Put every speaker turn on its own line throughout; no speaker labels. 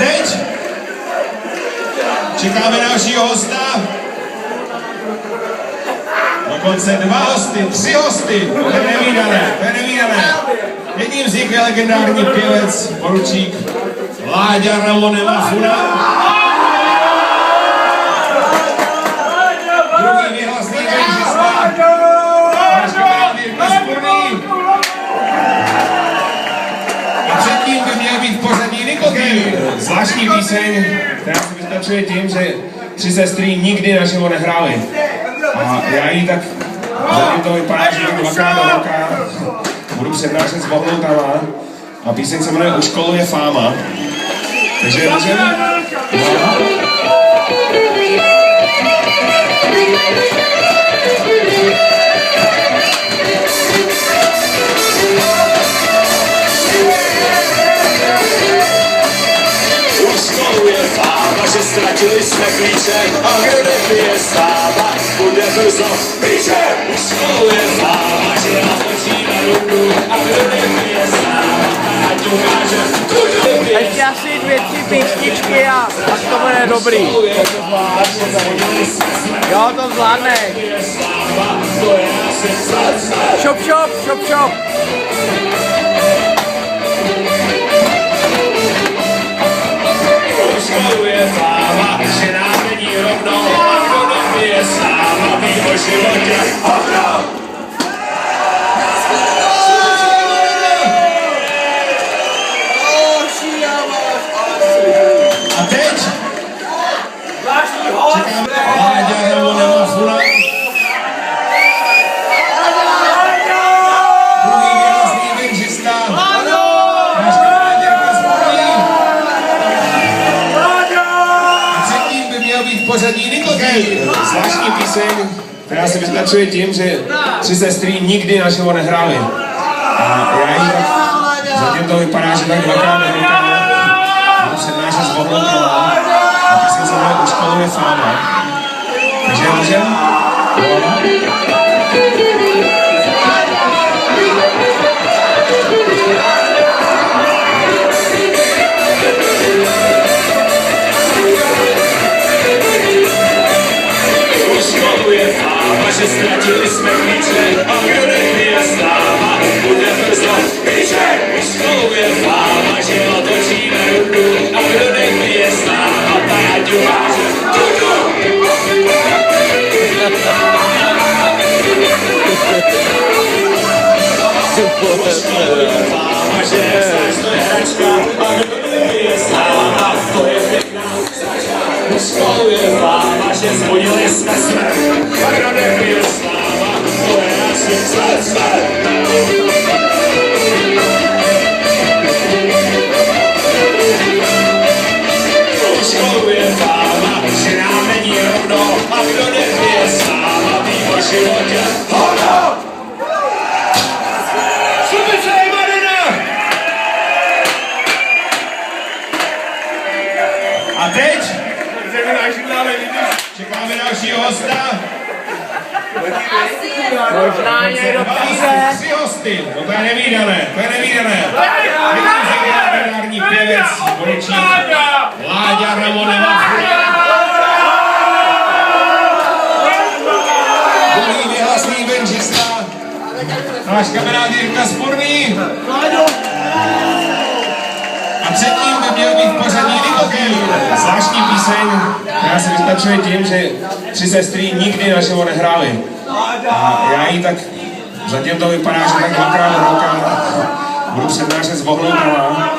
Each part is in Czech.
teď čekáme dalšího hosta. Dokonce 2 hosty, 3 hosty. To je nevídané. Jedním z nich je legendární pěvec, poručík Láďa Ramone Mafuna. Druhý věhlasný režista, náš kamarád Jirka Spurný. A předtím by měl být v pořadí Nikotin. Zvláštní píseň, která se vyznačuje tím, že 3 sestry nikdy naživo nehrály. A já jí tak, zatím to vypadá, že tak 2krát do roka budu přednášet s Bohloutama. A píseň se jmenuje U školu je fáma. Takže můžeme?
Že ztratili jsme klíče a kdo nepije stáva, bude brzo píče. Už školu je fáma, že natočíme ruku a kdo nepije stáva, ať ukáže kudu.
Ještě asi 2-3 písničky a to bude dobrý. Jo, to zvládne. Šop.
Školu je fáma, že nám není rovno a kdo nepije sáma, ví o životě hovno.
A teď čekáme Láďa Ramone Mafuna. Druhý věhlasný režista, náš kamarád Jirka Spurný. A předtím by měl být v pořadí Nikotin. Zvláštní píseň, která se vyznačuje tím, že 3 sestry nikdy naživo nehrály. A já jí tak, zatím to vypadá, že tak 2krát do roka budu přednášet s Bohloutama. A píseň se jmenuje U školu je fáma. Takže můžeme?
U školu je fáma, že ztratili jsme klíče a kdo nepije stáva, bude brzo píče. U školu je fáma, že otočíme ruku a kdo nepije stáva, ať ukáže kudu. U školu je fáma, že znáš, to je hračka a kdo nepije stáva, to je pěkná sračka. U školu je fáma, že zbudili jsme smrt a kdo nepije stáva, to je naši smrt. U školu je fáma, že nám není rovno a kdo nepije stáva, ví o životě hovno.
A teď čekáme dalšího hosta.
Možná někdo přijde.
3 hosty, to je nevídané. Jedním z nich je legendární pěvec, poručík Láďa Ramone Mafuna. Druhý věhlasný režista, náš kamarád Jirka Spurný. A předtím by měl být v pořadí Nikotin. Zvláštní píseň, která se vyznačuje tím, že 3 sestry nikdy naživo nehrály. A já jí tak, zatím to vypadá, že tak 2krát do roka budu přednášet s Bohloutama.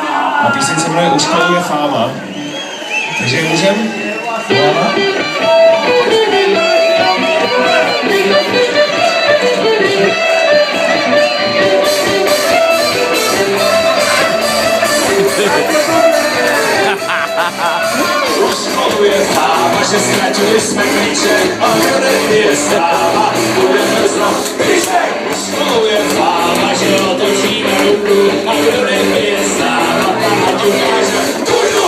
A píseň se jmenuje U školu je fáma. Takže můžeme?
U školu je fáma, že ztratili jsme klíče a kdo nepije stáva, bude brzo píče. U školu je fáma, že otočíme ruku a kdo nepije stáva, ať ukáže kudu.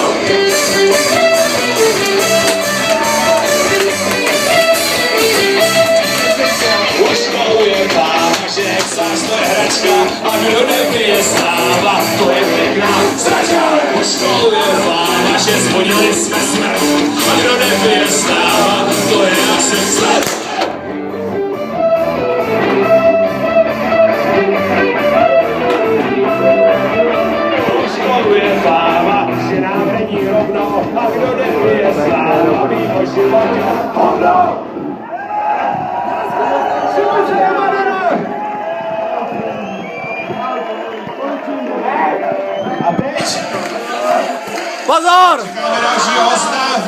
U školu je fáma, že exáž to je hračka a kdo nepije stáva, to je pěkná sračka. U školu je fáma, že zvodili jsme smrt. A kdo nepije stáva, to je asi sled. Je fáma, že nám není rovno, a kdo nepije sláva, ví o životě hovno.
A teď
Pozor!
čekáme dalšího hosta.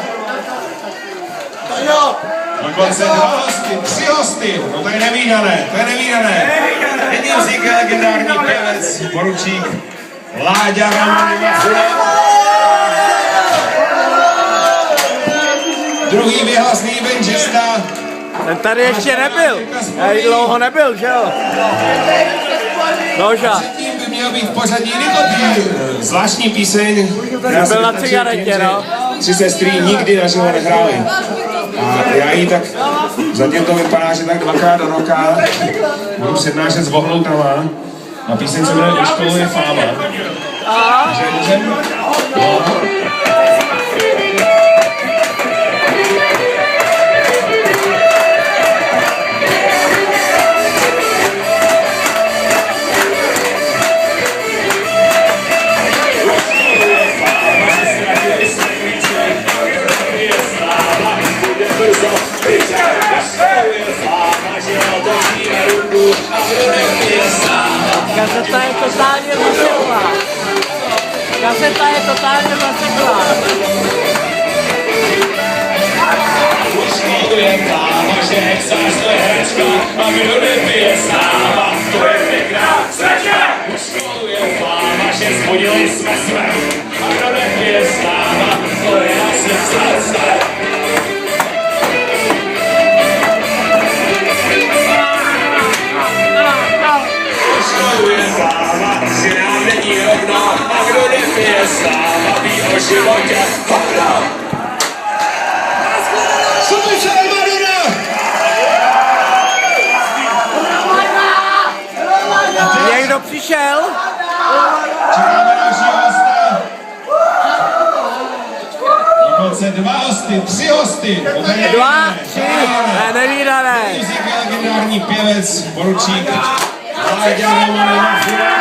Dokonce 2 hosty, 3 hosty. No to je nevídané, to je nevídané. Jedním z nich je legendární pěvec, poručík Láďa Roman Mafura. Druhý věhlasný benžista.
Ten tady ještě nebyl. Já dlouho nebyl, že jo? Noža.
Předtím by měl být v pořadí Nikotin. Zvláštní píseň. která se
Byl na
vyznačuje
cigaretě,
tím, že
no.
3 sestry nikdy naživo nehrály. A já jí tak, zatím to vypadá, že tak 2krát do roka budu přednášet s vohnoutama. A píseň se jmenuje U školu je fáma. Takže můžem... No.
Kazeta je totálně zaseklá. Kazeta je totálně zaseklá.
To je fáma, že hexář to je hračka, a kdo nepije sáva, to je pěkná sračka. U školu je fáma, že zvodili jsme smrt, a kdo nepije sáva, to je asi sled. Je fáma, že nám není rovno, a kdo nepije sáva, ví o životě hovno.
Slubice Madonna!
Někdo přišel?
Čekáme dalšího hosta. Dokonce 2 hosty, 3 hosty.
2, 3, nevídané.
Muzik je legendární pěvec, poručík Láďa Roman Mafura.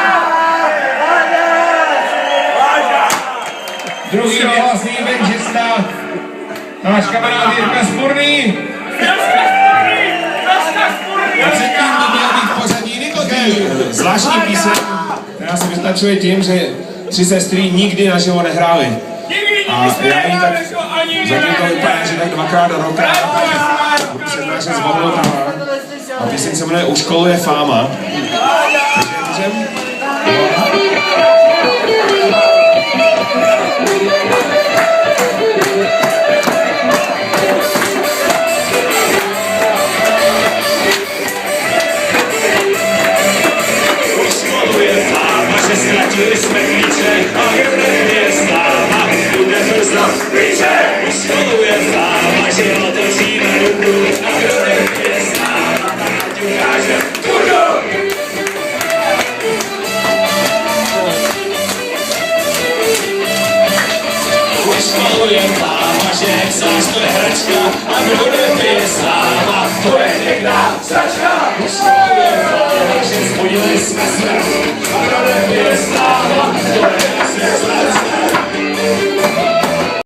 Druhý věhlasný benžista, náš kamarád Jirka Spurný. A předtím by měl být v pořadí Nikotin. Zvláštní píseň, která se vyznačuje tím, že 3 sestry nikdy naživo nehrály. A já jí tak, zatím to vypadá, že tak 2krát do roka budu přednášet s vohnoutama. A píseň se jmenuje U školu je fáma. Takže můžem...
U školu je fáma, že ztratili jsme klíče, a kdo nepije sláva, bude brzo klíče. U školu je fáma, že otočíme ruku, a kdo nepije sláva, tak ukáže kurdu. U školu je fáma, že hexář to je hračka, a kdo nepije sláva, to je pěkná sračka. U školu je fáma, že zvodili jsme smrt, a kdo nepije